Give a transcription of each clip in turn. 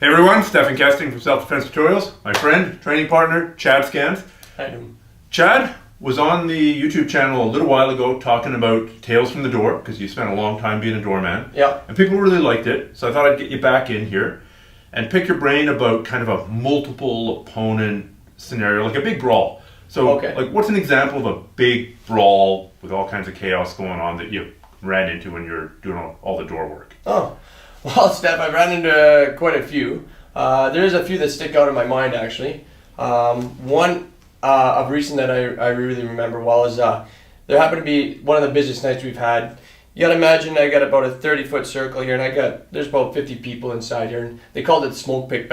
Hey everyone, Stephan Kesting from Self-Defense Tutorials. My friend, training partner, Chad Skands. Hi. Chad was on the YouTube channel a little while ago talking about Tales from the Door, because you spent a long time being a doorman. Yeah. And people really liked it, so I thought I'd get you back in here and pick your brain about kind of a multiple opponent scenario, like a big brawl. So, like, what's an example of a big brawl with all kinds of chaos going on that you ran into when you're doing all the door work? Oh, well, Steph, I ran into quite a few. There's a few that stick out in my mind, actually. One of recent that I really remember well is there happened to be one of the busiest nights we've had. You gotta imagine I got about a 30-foot circle here, and there's about 50 people inside here, and they called it smoke pit.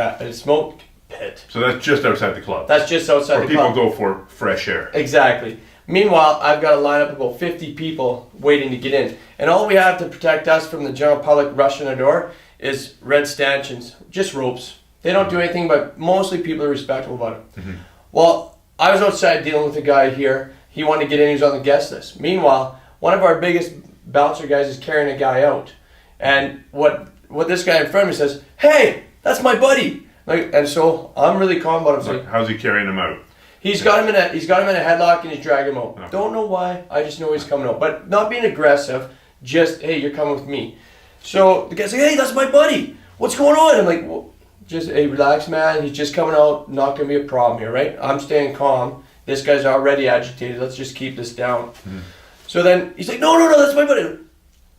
So that's just outside the club. That's just outside the Where club. people go for fresh air. Exactly. Meanwhile, I've got to line up about 50 people waiting to get in. And all we have to protect us from the general public rushing the door is red stanchions, just ropes. They don't do anything, but mostly people are respectful about it. Mm-hmm. Well, I was outside dealing with a guy here. He wanted to get in, he was on the guest list. Meanwhile, one of our biggest bouncer guys is carrying a guy out. And what this guy in front of me says, "Hey, that's my buddy." And so I'm really calm about it. So how's he carrying him out? He's got him in a headlock and he's dragging him out. Okay. Don't know why. I just know he's coming out, but not being aggressive. Just, hey, you're coming with me. So the guy's like, "Hey, that's my buddy. What's going on?" I'm like, "Well, just hey, relax, man. He's just coming out. Not gonna be a problem here, right?" I'm staying calm. This guy's already agitated. Let's just keep this down. Mm-hmm. So then he's like, "No, that's my buddy."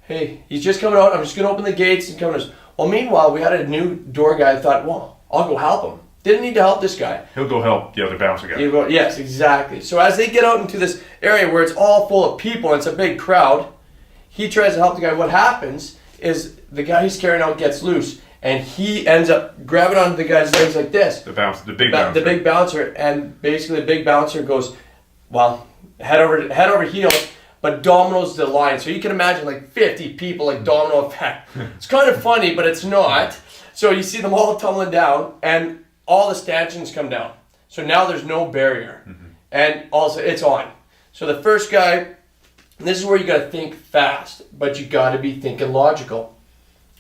Hey, he's just coming out. I'm just gonna open the gates and come in. Well, meanwhile, we had a new door guy. I thought, well, I'll go help him. Didn't need to help this guy. He'll go help the other bouncer guy. Yes, exactly. So as they get out into this area where it's all full of people and it's a big crowd, he tries to help the guy. What happens is the guy he's carrying out gets loose, and he ends up grabbing onto the guy's legs like this. The big bouncer. The big bouncer, and basically the big bouncer goes, well, head over heels, but dominoes the line. So you can imagine like 50 people, like domino effect. It's kind of funny, but it's not. So you see them all tumbling down, and all the stanchions come down. So now there's no barrier. Mm-hmm. And also it's on. So the first guy, and this is where you got to think fast, but you got to be thinking logical.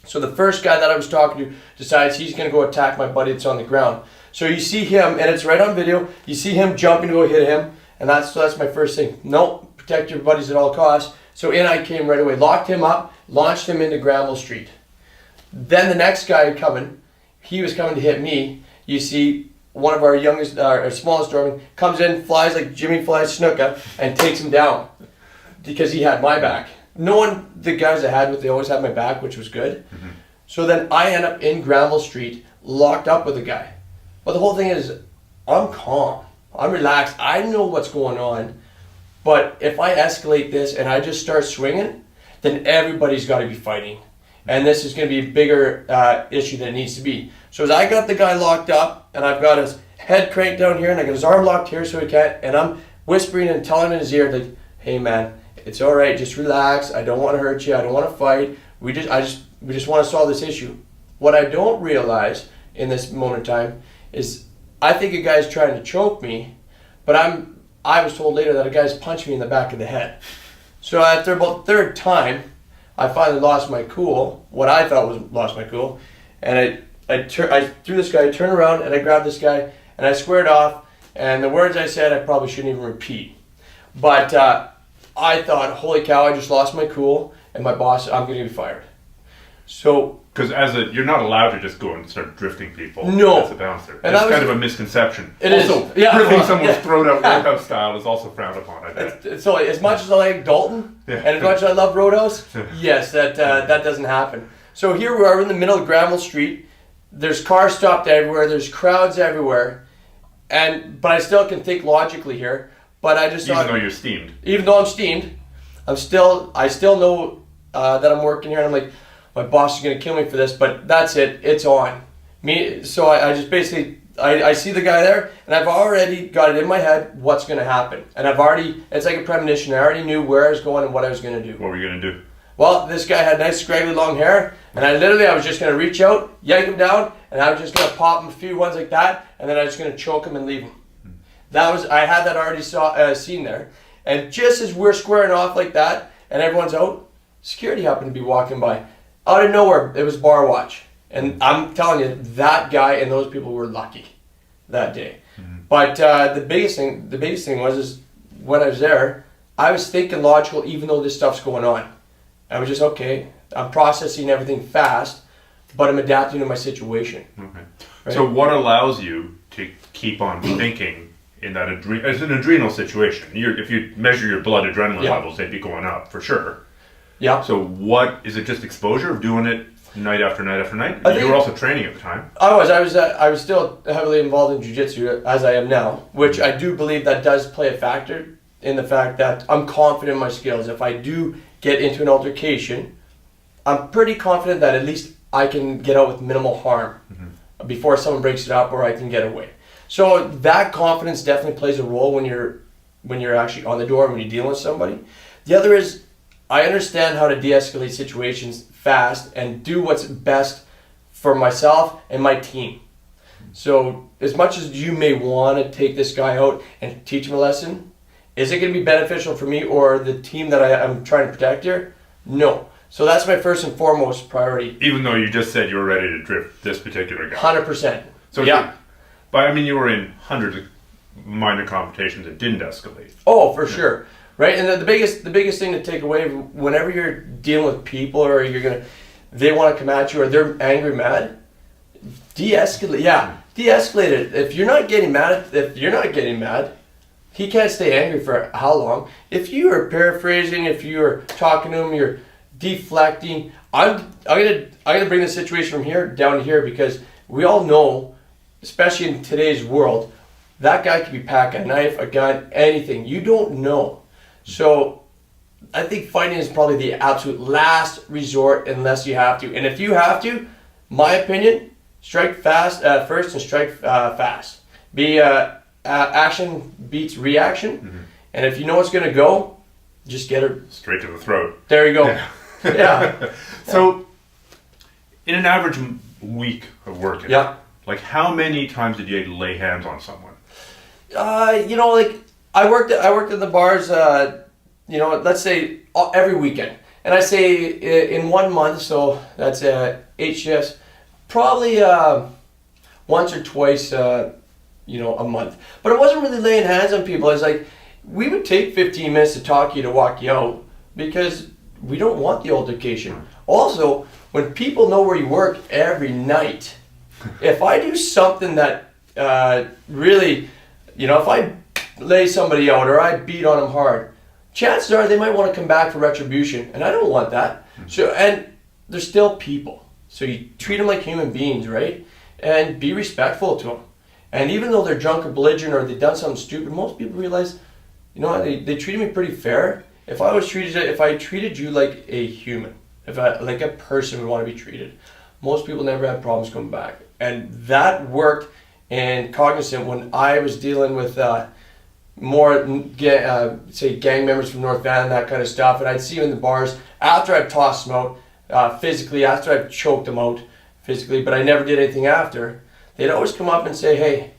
So the first guy that I was talking to decides he's going to go attack my buddy that's on the ground. So you see him, and it's right on video, you see him jumping to go hit him, and that's my first thing. No, protect your buddies at all costs. So in I came right away, locked him up, launched him into Granville Street. Then the next guy coming, he was coming to hit me. You see one of our smallest doormen comes in, flies like Jimmy flies Snuka, and takes him down because he had my back. The guys I had with, they always had my back, which was good. Mm-hmm. So then I end up in Granville Street, locked up with a guy. But the whole thing is, I'm calm, I'm relaxed, I know what's going on. But if I escalate this and I just start swinging, then everybody's got to be fighting. And this is going to be a bigger issue than it needs to be. So as I got the guy locked up, and I've got his head cranked down here, and I got his arm locked here so he can't, and I'm whispering and telling him in his ear, like, "Hey man, it's all right, just relax. I don't want to hurt you. I don't want to fight. We just want to solve this issue." What I don't realize in this moment in time is I think a guy's trying to choke me, but I was told later that a guy's punched me in the back of the head. So after about the third time, I finally lost my cool, what I thought was lost my cool, and I threw this guy, I turned around, and I grabbed this guy, and I squared off, and the words I said I probably shouldn't even repeat. But I thought, holy cow, I just lost my cool, and my boss, I'm going to be fired. So... Because you're not allowed to just go and start drifting people. No. As a bouncer. And it's kind of a misconception. It also, is. Yeah, ripping someone's throat out Roadhouse-style is also frowned upon, I bet. So as much as I like Dalton, and as much as I love Roadhouse, yes, that doesn't happen. So here we are in the middle of Granville Street. There's cars stopped everywhere. There's crowds everywhere. But I still can think logically here. But I just Even though you're steamed. Even though I'm steamed, I still know that I'm working here, and I'm like, my boss is going to kill me for this, but that's it. It's on. So I just basically, I see the guy there, and I've already got it in my head what's going to happen. And it's like a premonition. I already knew where I was going and what I was going to do. What were you going to do? Well, this guy had nice scraggly long hair, and I was just going to reach out, yank him down, and I was just going to pop him a few ones like that, and then I was going to choke him and leave him. I had that already seen there. And just as we're squaring off like that, and everyone's out, security happened to be walking by. Out of nowhere, it was bar watch. And I'm telling you, that guy and those people were lucky that day. But the biggest thing was is when I was there, I was thinking logical even though this stuff's going on. I was just, okay, I'm processing everything fast, but I'm adapting to my situation. Okay. Right? So what allows you to keep on thinking in that it's an adrenal situation? If you measure your blood adrenaline levels, they'd be going up for sure. Yeah. So what is it? Just exposure of doing it night after night after night? You were also training at the time. I was still heavily involved in jiu-jitsu as I am now, which I do believe that does play a factor in the fact that I'm confident in my skills. If I do get into an altercation, I'm pretty confident that at least I can get out with minimal harm before someone breaks it up, or I can get away. So that confidence definitely plays a role when you're actually on the door, when you're dealing with somebody. The other is I understand how to de-escalate situations fast and do what's best for myself and my team. So as much as you may want to take this guy out and teach him a lesson, is it going to be beneficial for me or the team that I'm trying to protect here? No. So that's my first and foremost priority. Even though you just said you were ready to drift this particular guy. 100%. So yeah. But I mean, you were in hundreds of minor confrontations that didn't escalate. Oh, for sure. Right? And the biggest thing to take away whenever you're dealing with people or they want to come at you or they're angry, mad, de-escalate. Yeah, de-escalate it. If you're not getting mad, he can't stay angry for how long? If you are paraphrasing, if you're talking to him, you're deflecting. I'm gonna bring the situation from here down to here because we all know, especially in today's world, that guy could be packing a knife, a gun, anything. You don't know. So I think fighting is probably the absolute last resort unless you have to. And if you have to, my opinion, strike fast first and strike fast. Action beats reaction. And if you know it's going to go, just get her straight to the throat. There you go. Yeah. So in an average week of working, like how many times did you lay hands on someone? Like I worked in the bars, let's say every weekend. And I say in 1 month, so that's 8 shifts, probably once or twice, a month. But it wasn't really laying hands on people. It's like, we would take 15 minutes to talk you to walk you out because we don't want the altercation. Also, when people know where you work every night, if I do something that really, if I lay somebody out or I beat on them hard, chances are they might want to come back for retribution, and I don't want that. So, and they're still people. So you treat them like human beings, right? And be respectful to them. And even though they're drunk or belligerent or they've done something stupid, most people realize, they treated me pretty fair. If I treated you like a human, like a person would want to be treated, most people never had problems coming back. And that worked in Cognizant when I was dealing with more, say, gang members from North Van and that kind of stuff. And I'd see them in the bars after I've tossed them out physically, after I've choked them out physically, but I never did anything after. They'd always come up and say, hey.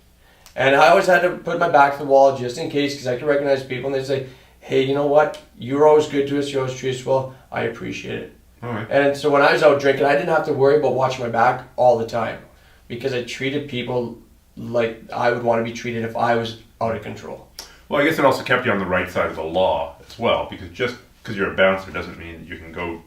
And I always had to put my back to the wall just in case because I could recognize people. And they'd say, hey, you know what? You were always good to us. You always treat us well. I appreciate it. All right. And so when I was out drinking, I didn't have to worry about watching my back all the time because I treated people like I would want to be treated if I was out of control. Well, I guess it also kept you on the right side of the law as well, because just because you're a bouncer doesn't mean that you can go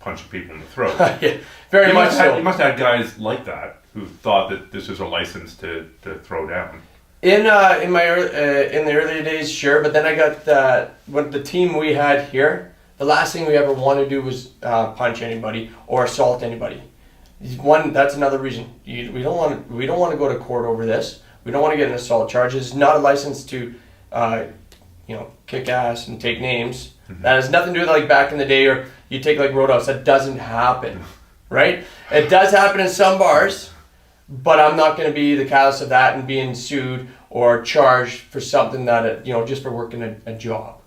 punching people in the throat. Yeah, very much so. You must have had guys like that who thought that this was a license to throw down. In the earlier days, sure, but then I got with the team we had here. The last thing we ever wanted to do was punch anybody or assault anybody. That's another reason we don't want to go to court over this. We don't want to get an assault charge. It's not a license to kick ass and take names. That has nothing to do with like back in the day or you take like Roadhouse. That doesn't happen, right? It does happen in some bars, but I'm not going to be the catalyst of that and being sued or charged for something that just for working a job,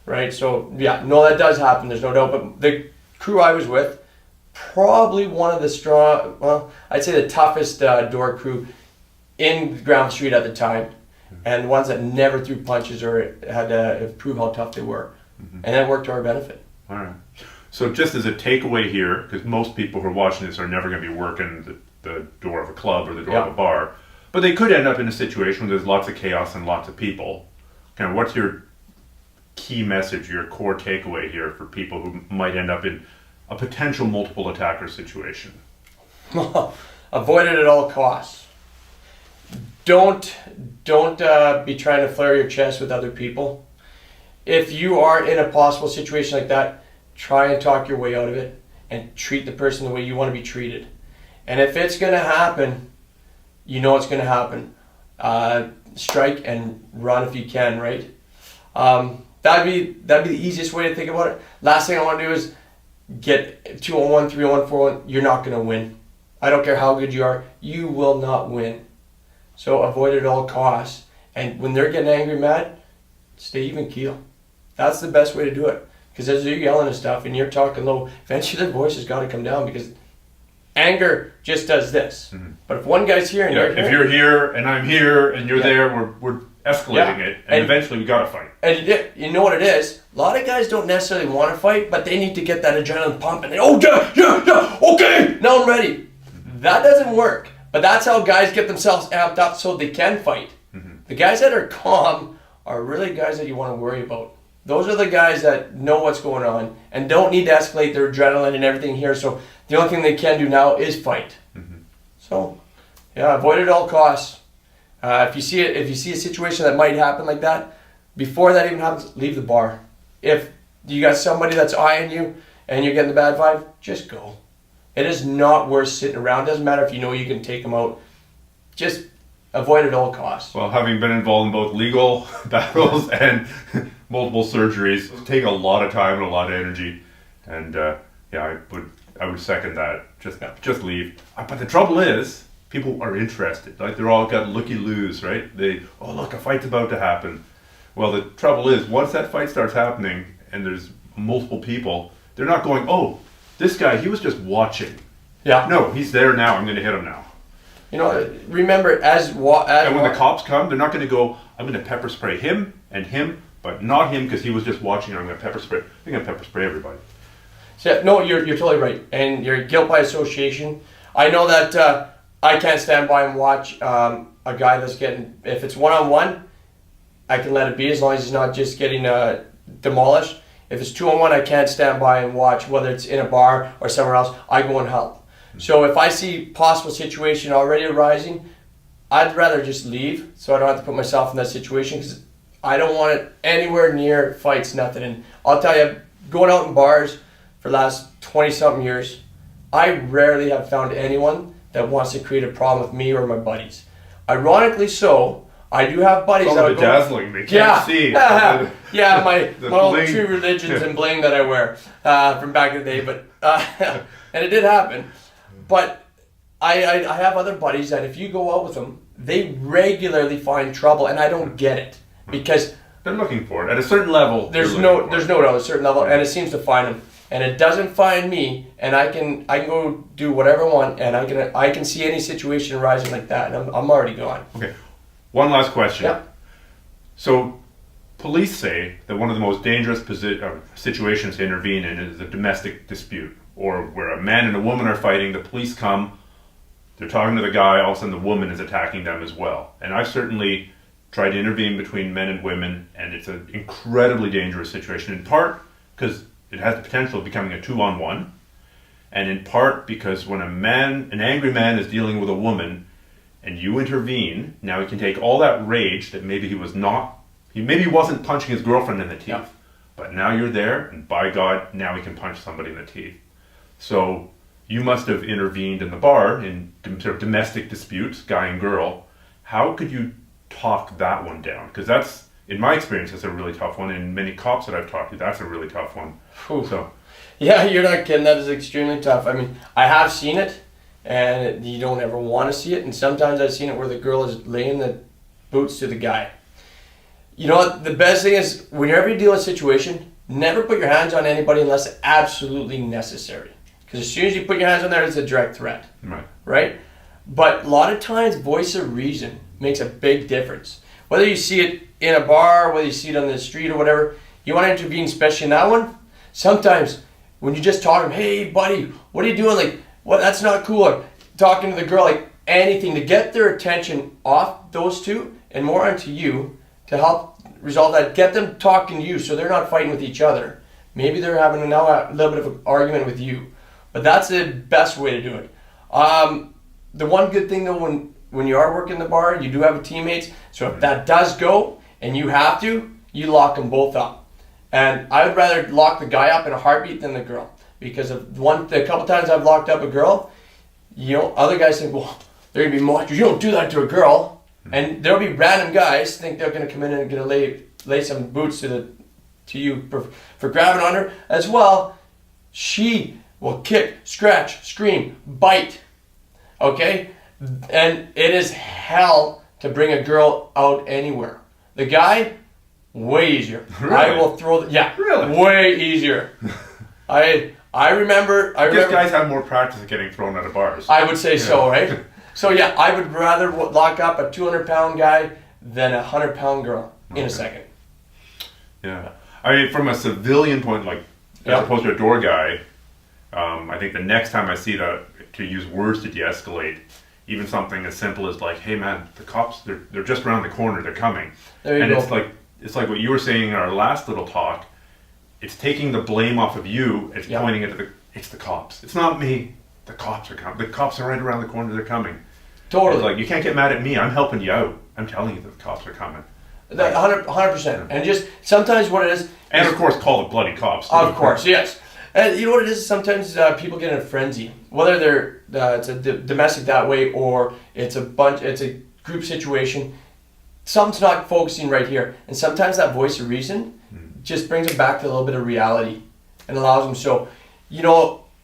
right? So yeah, no, that does happen. There's no doubt. But the crew I was with, probably one of the I'd say the toughest door crew in Ground Street at the time. And ones that never threw punches or had to prove how tough they were. And that worked to our benefit. All right. So just as a takeaway here, because most people who are watching this are never going to be working the door of a club or the door of a bar, but they could end up in a situation where there's lots of chaos and lots of people. Kind of what's your key message, your core takeaway here for people who might end up in a potential multiple attacker situation? Avoid it at all costs. Don't be trying to flare your chest with other people. If you are in a possible situation like that, try and talk your way out of it and treat the person the way you want to be treated. And if it's going to happen, you know it's going to happen. Strike and run if you can, right? That'd be the easiest way to think about it. Last thing I want to do is get 2-on-1, 3-on-1, 4-on-1. You're not going to win. I don't care how good you are. You will not win. So avoid it at all costs. And when they're getting angry, mad, stay even keel. That's the best way to do it. Because as you're yelling and stuff and you're talking low, eventually their voice has got to come down, because anger just does this. Mm-hmm. But if one guy's here and you're here and I'm here and you're there, we're escalating it, and eventually we got to fight. And you know what it is? A lot of guys don't necessarily want to fight, but they need to get that adrenaline pumping. Okay, now I'm ready. Mm-hmm. That doesn't work. But that's how guys get themselves amped up so they can fight. Mm-hmm. The guys that are calm are really guys that you want to worry about. Those are the guys that know what's going on and don't need to escalate their adrenaline and everything here. So the only thing they can do now is fight. Mm-hmm. So, avoid it at all costs. If you see a situation that might happen like that, before that even happens, leave the bar. If you got somebody that's eyeing you and you're getting the bad vibe, just go. It is not worth sitting around. Doesn't matter if you know you can take them out. Just avoid it at all costs. Well, having been involved in both legal battles and multiple surgeries, take a lot of time and a lot of energy. And I would second that. Just leave. But the trouble is, people are interested. Like, they're all got looky-loos, right? Look, a fight's about to happen. Well, the trouble is, once that fight starts happening and there's multiple people, they're not going, oh, this guy, he was just watching. Yeah. No, he's there now. I'm going to hit him now. Remember, and when the cops come, they're not going to go, I'm going to pepper spray him, but not him because he was just watching. I'm going to pepper spray. I'm going to pepper spray everybody. So, no, you're totally right. And you're guilt by association. I know that I can't stand by and watch a guy that's getting, if it's one-on-one, I can let it be as long as he's not just getting demolished. If it's 2-on-1, I can't stand by and watch, whether it's in a bar or somewhere else. I go and help. Mm-hmm. So if I see possible situation already arising, I'd rather just leave so I don't have to put myself in that situation, because I don't want it anywhere near fights, nothing. And I'll tell you, going out in bars for the last 20-something years, I rarely have found anyone that wants to create a problem with me or my buddies. Ironically so, I do have buddies that are dazzling. They can't see. My old true religions and bling that I wear from back in the day. But and it did happen. But I have other buddies that if you go out with them, they regularly find trouble, and I don't get it, because they're looking for it at a certain level. There's no doubt at a certain level, and it seems to find them, and it doesn't find me, and I can go do whatever I want, and I can see any situation arising like that, and I'm already gone. Okay. One last question. Yeah. So, police say that one of the most dangerous situations to intervene in is a domestic dispute, or where a man and a woman are fighting, the police come, they're talking to the guy, all of a sudden the woman is attacking them as well. And I've certainly tried to intervene between men and women, and it's an incredibly dangerous situation, in part because it has the potential of becoming a 2-on-1, and in part because when an angry man is dealing with a woman, and you intervene, now he can take all that rage that maybe he wasn't punching his girlfriend in the teeth, but now you're there, and by God, now he can punch somebody in the teeth. So you must have intervened in the bar in sort of domestic disputes, guy and girl. How could you talk that one down? Because that's, in my experience, that's a really tough one, and many cops that I've talked to, that's a really tough one. So, yeah, you're not kidding. That is extremely tough. I mean, I have seen it, and you don't ever want to see it. And sometimes I've seen it where the girl is laying the boots to the guy. You know what? The best thing is, whenever you deal with a situation, never put your hands on anybody unless it's absolutely necessary. Because as soon as you put your hands on there, it's a direct threat. Right? But a lot of times, voice of reason makes a big difference. Whether you see it in a bar, whether you see it on the street or whatever, you want to intervene, especially in that one. Sometimes when you just talk to them, hey buddy, what are you doing? Like, what? That's not cool. Or talking to the girl, like anything to get their attention off those two and more onto you to help resolve that. Get them talking to you so they're not fighting with each other. Maybe they're having now a little bit of an argument with you, but that's the best way to do it. The one good thing though, when you are working the bar, you do have teammates. So if that does go and you have to, you lock them both up. And I would rather lock the guy up in a heartbeat than the girl, because of a couple times I've locked up a girl, other guys think, well, they're gonna be monsters. You don't do that to a girl, and there'll be random guys think they're gonna come in and gonna lay some boots to you for grabbing on her as well. She will kick, scratch, scream, bite. Okay, and it is hell to bring a girl out anywhere. The guy, way easier. Really? I will throw Really? Way easier. I remember. Guys have more practice at getting thrown out of bars. I would say so, right? So yeah, I would rather lock up a 200-pound guy than a 100-pound girl in a second. Yeah, I mean, from a civilian point, like as opposed to a door guy, I think the next time I see that, to use words to de-escalate, even something as simple as like, "Hey man, the cops, they're just around the corner, they're coming." There you go. It's like what you were saying in our last little talk. It's taking the blame off of you. It's pointing it to it's the cops. It's not me. The cops are coming. The cops are right around the corner. They're coming. Totally. It's like, you can't get mad at me. I'm helping you out. I'm telling you that the cops are coming. 100%. And just sometimes what it is. And of course, call the bloody cops. Of course, yes. And you know what it is? Sometimes people get in a frenzy, whether it's a domestic that way or it's a group situation. Something's not focusing right here, and sometimes that voice of reason just brings them back to a little bit of reality and allows them. So,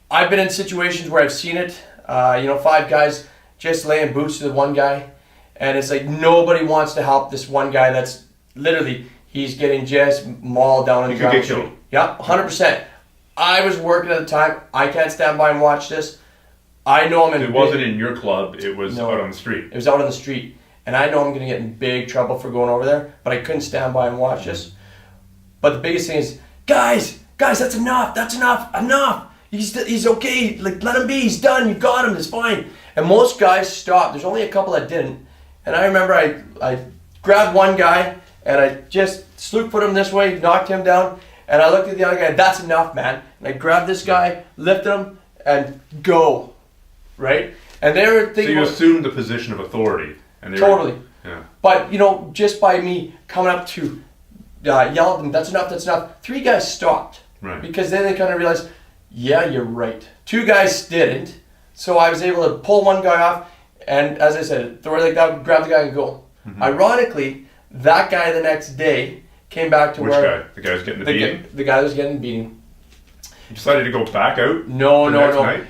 I've been in situations where I've seen it. 5 guys just laying boots to the one guy, and it's like nobody wants to help this one guy that's literally he's getting just mauled down on the ground. He could get killed. Yep, 100%. I was working at the time. I can't stand by and watch this. I know I'm in. It wasn't in your club. It was out on the street. It was out on the street, and I know I'm going to get in big trouble for going over there. But I couldn't stand by and watch this. But the biggest thing is, guys, that's enough. That's enough. He's okay. Like, let him be. He's done. You got him. It's fine. And most guys stopped. There's only a couple that didn't. And I remember I grabbed one guy and I just slew foot him this way, knocked him down, and I looked at the other guy. That's enough, man. And I grabbed this guy, lifted him, and go. Right? And they were thinking. So you assumed the position of authority. And totally. Yeah. But just by me coming up to yell at them, that's enough. 3 guys stopped. Right. Because then they kind of realized, yeah, you're right. 2 guys didn't. So I was able to pull one guy off, and as I said, throw it like that, grab the guy and go. Mm-hmm. Ironically, that guy the next day came back to Which guy? The guy who's getting the beating? The guy that was getting beaten. He decided to go back out? No. Night?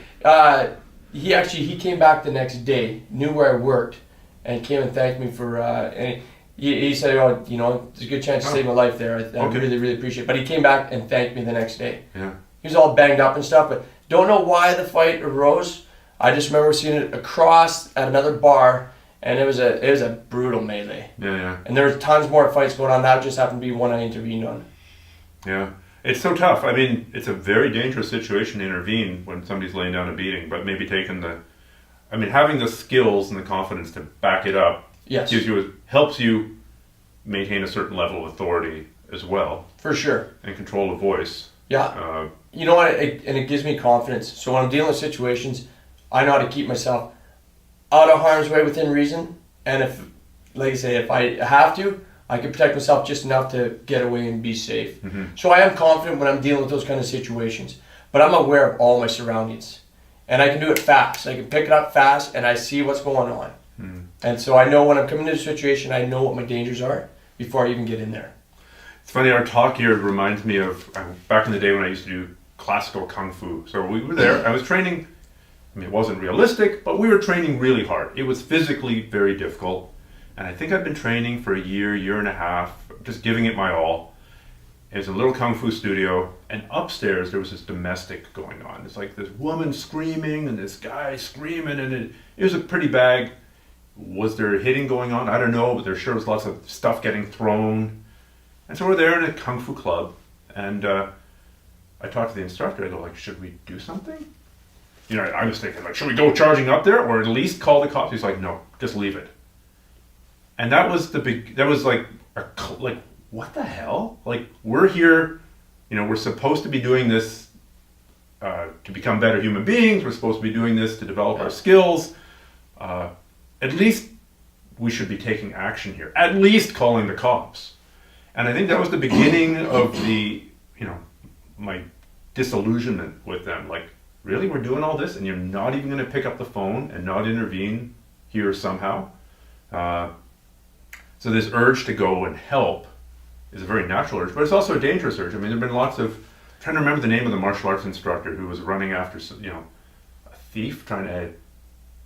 He came back the next day, knew where I worked, and came and thanked me for. And he said, "Oh, there's a good chance to save my life there. I really, really appreciate it." But he came back and thanked me the next day. Yeah. He was all banged up and stuff, but don't know why the fight arose. I just remember seeing it across at another bar, and it was a brutal melee. Yeah. And there was tons more fights going on. That just happened to be one I intervened on. Yeah. It's so tough. I mean, it's a very dangerous situation to intervene when somebody's laying down a beating, but maybe having the skills and the confidence to back it up helps you maintain a certain level of authority as well. For sure. And control the voice. Yeah. You know what? And it gives me confidence. So when I'm dealing with situations, I know how to keep myself out of harm's way within reason. And if I have to, I can protect myself just enough to get away and be safe. Mm-hmm. So I am confident when I'm dealing with those kind of situations. But I'm aware of all my surroundings. And I can do it fast. I can pick it up fast and I see what's going on. Mm-hmm. And so I know when I'm coming to a situation, I know what my dangers are before I even get in there. It's funny, our talk here reminds me of back in the day when I used to do classical kung fu. So we were there. I was training. I mean, it wasn't realistic, but we were training really hard. It was physically very difficult. And I think I've been training for a year and a half, just giving it my all. It was a little kung fu studio, and upstairs there was this domestic going on. It's like this woman screaming and this guy screaming, and it was a pretty bag. Was there hitting going on? I don't know, but there sure was lots of stuff getting thrown. And so we're there in a kung fu club, and I talked to the instructor. I go like, should we do something? You know, I was thinking like, should we go charging up there or at least call the cops? He's like, no, just leave it. And that was like, what the hell? Like, we're here, you know, we're supposed to be doing this to become better human beings. We're supposed to be doing this to develop our skills. At least we should be taking action here. At least calling the cops. And I think that was the beginning of the, you know, my disillusionment with them. Like, really, we're doing all this and you're not even going to pick up the phone and not intervene here somehow? So this urge to go and help is a very natural urge, but it's also a dangerous urge. I mean, there have been lots of, I'm trying to remember the name of the martial arts instructor who was running after, you know, a thief, trying to,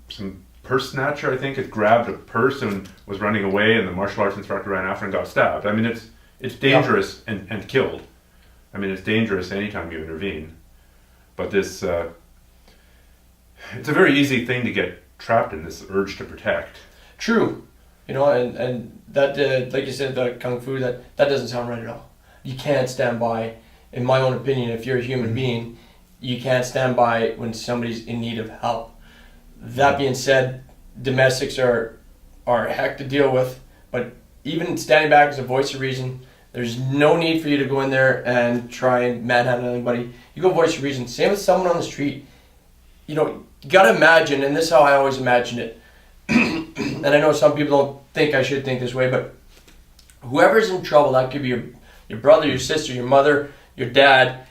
some purse snatcher, I think, had grabbed a purse and was running away, and the martial arts instructor ran after and got stabbed. I mean, it's dangerous and killed. I mean, it's dangerous anytime you intervene. But this, it's a very easy thing to get trapped in, this urge to protect. True. You know, and that, like you said, the kung fu, that doesn't sound right at all. You can't stand by, in my own opinion, if you're a human being, you can't stand by when somebody's in need of help. That being said, domestics are a heck to deal with, but even standing back as a voice of reason, there's no need for you to go in there and try and manhandle anybody. You go voice of reason. Same with someone on the street. You know, you gotta imagine, and this is how I always imagine it, and I know some people don't think I should think this way, but whoever's in trouble, that could be your brother, your sister, your mother, your dad,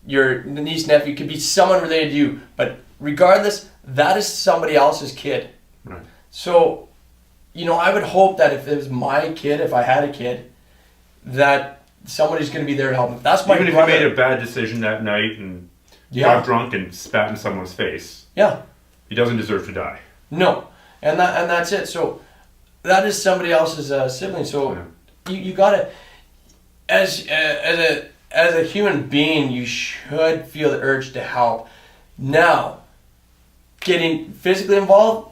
your niece, nephew, could be someone related to you, but regardless, that is somebody else's kid. Right. So, you know, I would hope that if it was my kid, if I had a kid, that somebody's going to be there to help him. That's my Even brother. if he made a bad decision that night and got drunk and spat in someone's face, he doesn't deserve to die. No, and that's it. So that is somebody else's sibling. So you gotta, as a human being, you should feel the urge to help. Now, getting physically involved,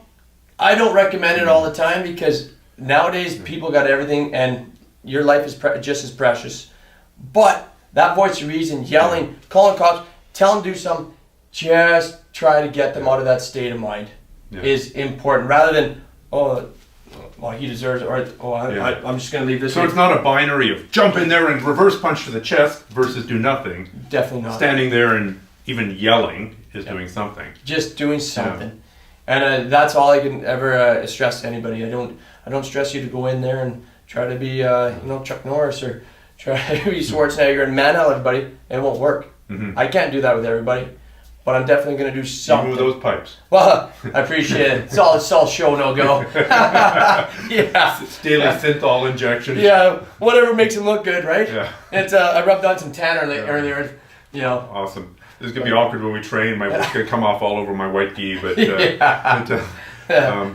I don't recommend it all the time, because nowadays people got everything and your life is just as precious. But that voice of reason, yelling, calling cops, tell them to do something, just try to get them out of that state of mind is important, rather than, oh, well, he deserves it, or I'm just going to leave this. So it's not a binary of jump in there and reverse punch to the chest versus do nothing. Definitely not. Standing there and even yelling is doing something. Just doing something. And that's all I can ever stress to anybody. I don't stress you to go in there and try to be Chuck Norris or try to be Schwarzenegger and manhandle everybody. It won't work. Mm-hmm. I can't do that with everybody, but I'm definitely going to do something. Even with those pipes. Well, I appreciate it. It's all show, no go. It's daily synthol injection. Yeah, whatever makes him look good, right? Yeah. It's I rubbed on some tanner earlier. You know. Awesome. This is gonna be awkward when we train. My work's gonna come off all over my white gi, but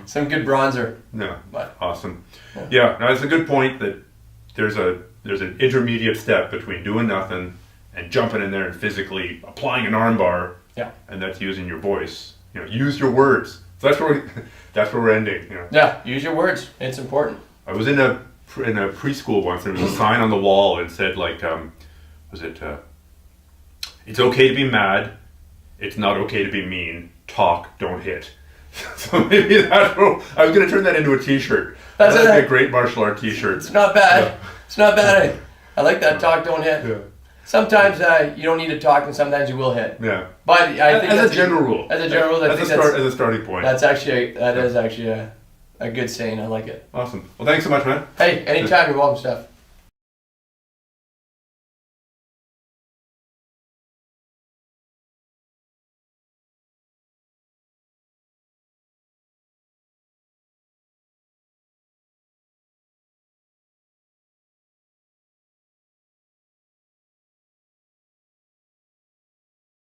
some good bronzer. No, awesome. Yeah, no, it's a good point that there's an intermediate step between doing nothing and jumping in there and physically applying an arm bar. Yeah. And that's using your voice. You know, use your words. So that's where we're ending. You know. Yeah, use your words. It's important. I was in a preschool once. There was a sign on the wall and said like, it's okay to be mad. It's not okay to be mean. Talk, don't hit. So maybe that's what, I was going to turn that into a t-shirt. That's a great martial art t-shirt. It's not bad. Yeah. It's not bad. I like that. Talk, don't hit. Yeah. Sometimes you don't need to talk, and sometimes you will hit. Yeah. But I think as a general rule. As a general rule, as a starting point. That is actually a good saying. I like it. Awesome. Well, thanks so much, man. Hey, anytime. You're welcome, Steph.